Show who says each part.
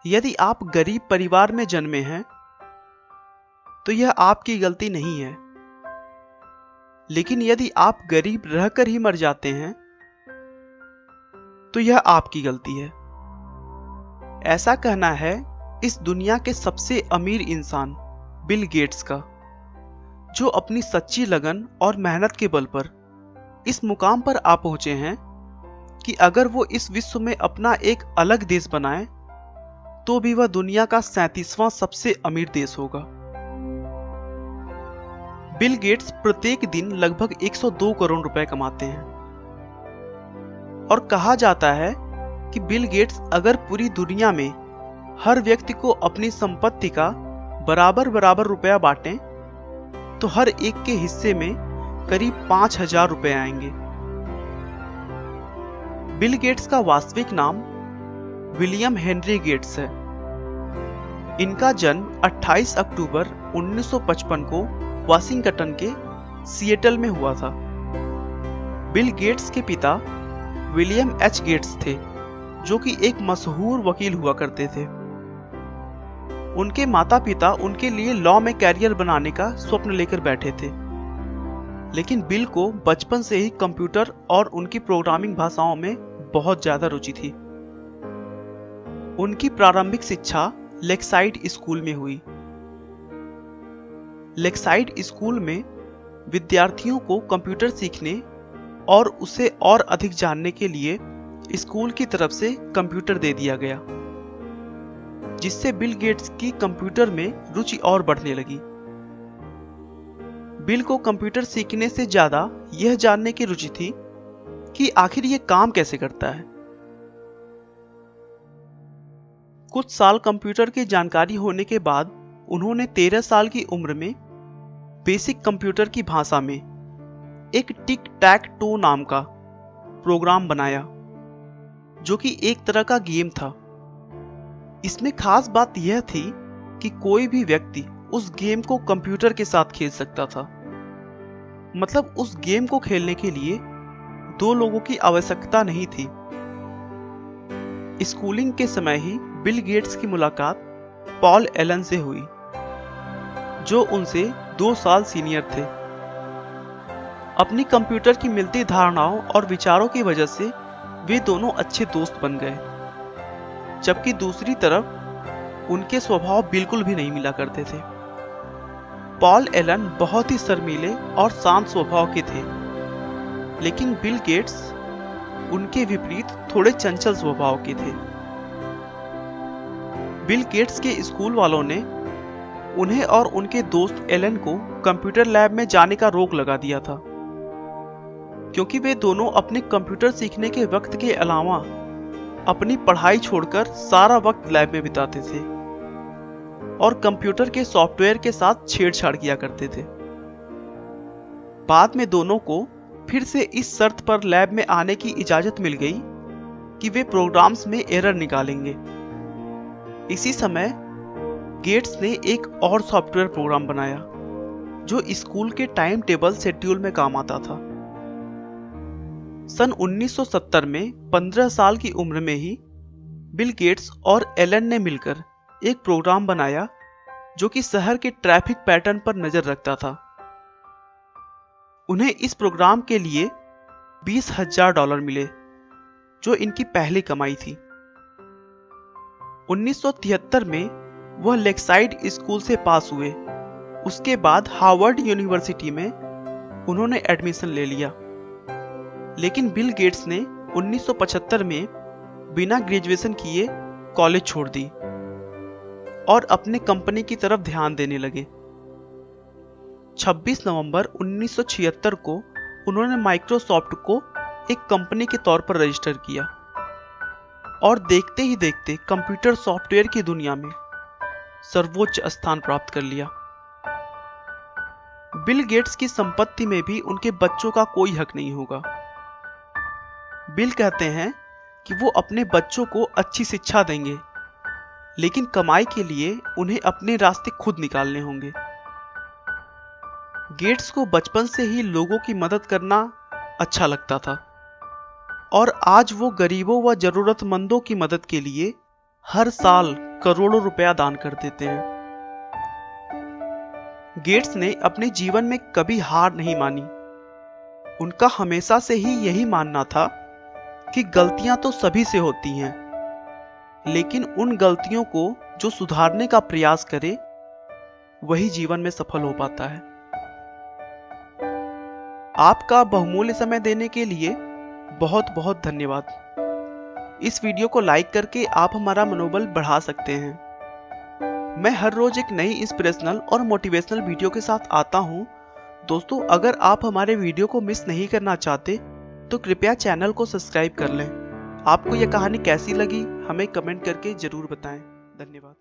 Speaker 1: यदि आप गरीब परिवार में जन्मे हैं तो यह आपकी गलती नहीं है, लेकिन यदि आप गरीब रहकर ही मर जाते हैं तो यह आपकी गलती है। ऐसा कहना है इस दुनिया के सबसे अमीर इंसान बिल गेट्स का, जो अपनी सच्ची लगन और मेहनत के बल पर इस मुकाम पर आ पहुंचे हैं कि अगर वो इस विश्व में अपना एक अलग देश बनाए तो भी वह दुनिया का 37वां सबसे अमीर देश होगा। बिल गेट्स प्रत्येक दिन लगभग 102 करोड़ रुपए कमाते हैं और कहा जाता है कि बिल गेट्स अगर पूरी दुनिया में हर व्यक्ति को अपनी संपत्ति का बराबर बराबर रुपया बांटें तो हर एक के हिस्से में करीब 5,000 रुपए आएंगे। बिल गेट्स का वास्तविक नाम विलियम हेनरी गेट्स है। इनका जन्म 28 अक्टूबर 1955 को वाशिंगटन के सिएटल में हुआ था। बिल गेट्स के पिता विलियम एच गेट्स थे, जो कि एक मशहूर वकील हुआ करते थे। उनके माता पिता उनके लिए लॉ में कैरियर बनाने का स्वप्न लेकर बैठे थे, लेकिन बिल को बचपन से ही कंप्यूटर और उनकी प्रोग्रामिंग भाषाओं में बहुत ज्यादा रुचि थी। उनकी प्रारंभिक शिक्षा लेक्साइड स्कूल में हुई। लेक्साइड स्कूल में विद्यार्थियों को कंप्यूटर सीखने और उसे और अधिक जानने के लिए स्कूल की तरफ से कंप्यूटर दे दिया गया, जिससे बिल गेट्स की कंप्यूटर में रुचि और बढ़ने लगी। बिल को कंप्यूटर सीखने से ज्यादा यह जानने की रुचि थी कि आखिर यह काम कैसे करता है। कुछ साल कंप्यूटर की जानकारी होने के बाद उन्होंने 13 साल की उम्र में बेसिक कंप्यूटर की भाषा में एक टिक टैक टो नाम का प्रोग्राम बनाया, जो कि एक तरह का गेम था। इसमें खास बात यह थी कि कोई भी व्यक्ति उस गेम को कंप्यूटर के साथ खेल सकता था। मतलब उस गेम को खेलने के लिए 2 लोगों की आवश्यकता नहीं थी। स्कूलिंग के समय ही बिल गेट्स की मुलाकात पॉल एलन से हुई, जो उनसे 2 साल सीनियर थे। अपनी कंप्यूटर की मिलती धारणाओं और विचारों की वजह से वे दोनों अच्छे दोस्त बन गए, जबकि दूसरी तरफ उनके स्वभाव बिल्कुल भी नहीं मिला करते थे। पॉल एलन बहुत ही शर्मीले और शांत स्वभाव के थे, लेकिन बिल गेट्स उनके विपरीत थोड़े चंचल स्वभाव के थे। बिल गेट्स के स्कूल वालों ने उन्हें और उनके दोस्त एलन को कंप्यूटर लैब में जाने का रोक लगा दिया था, क्योंकि वे दोनों अपने कंप्यूटर सीखने के वक्त के अलावा अपनी पढ़ाई छोड़कर सारा वक्त लैब में बिताते थे और कंप्यूटर के सॉफ्टवेयर के साथ छेड़छाड़ किया करते थे। बाद में दोनों को फिर से इस शर्त पर लैब में आने की इजाजत मिल गई कि वे प्रोग्राम्स में एरर निकालेंगे। इसी समय गेट्स ने एक और सॉफ्टवेयर प्रोग्राम बनाया जो स्कूल के टाइम टेबल शेड्यूल में काम आता था। सन 1970 में 15 साल की उम्र में ही बिल गेट्स और एलन ने मिलकर एक प्रोग्राम बनाया जो कि शहर के ट्रैफिक पैटर्न पर नजर रखता था। उन्हें इस प्रोग्राम के लिए $20,000 मिले, जो इनकी पहली कमाई थी। 1973 में वह लेक्साइड स्कूल से पास हुए। उसके बाद हार्वर्ड यूनिवर्सिटी में उन्होंने एडमिशन ले लिया, लेकिन बिल गेट्स ने 1975 में बिना ग्रेजुएशन किए कॉलेज छोड़ दी और अपने कंपनी की तरफ ध्यान देने लगे। 26 नवंबर 1976 को उन्होंने माइक्रोसॉफ्ट को एक कंपनी के तौर पर रजिस्टर किया और देखते ही देखते कंप्यूटर सॉफ्टवेयर की दुनिया में सर्वोच्च स्थान प्राप्त कर लिया। बिल गेट्स की संपत्ति में भी उनके बच्चों का कोई हक नहीं होगा। बिल कहते हैं कि वो अपने बच्चों को अच्छी शिक्षा देंगे, लेकिन कमाई के लिए उन्हें अपने रास्ते खुद निकालने होंगे। गेट्स को बचपन से ही लोगों की मदद करना अच्छा लगता था और आज वो गरीबों व जरूरतमंदों की मदद के लिए हर साल करोड़ों रुपया दान कर देते हैं। गेट्स ने अपने जीवन में कभी हार नहीं मानी। उनका हमेशा से ही यही मानना था कि गलतियां तो सभी से होती हैं, लेकिन उन गलतियों को जो सुधारने का प्रयास करे वही जीवन में सफल हो पाता है। आपका बहुमूल्य समय देने के लिए बहुत बहुत धन्यवाद। इस वीडियो को लाइक करके आप हमारा मनोबल बढ़ा सकते हैं। मैं हर रोज एक नई इंस्पिरेशनल और मोटिवेशनल वीडियो के साथ आता हूं। दोस्तों, अगर आप हमारे वीडियो को मिस नहीं करना चाहते तो कृपया चैनल को सब्सक्राइब कर लें। आपको यह कहानी कैसी लगी हमें कमेंट करके जरूर बताएं। धन्यवाद।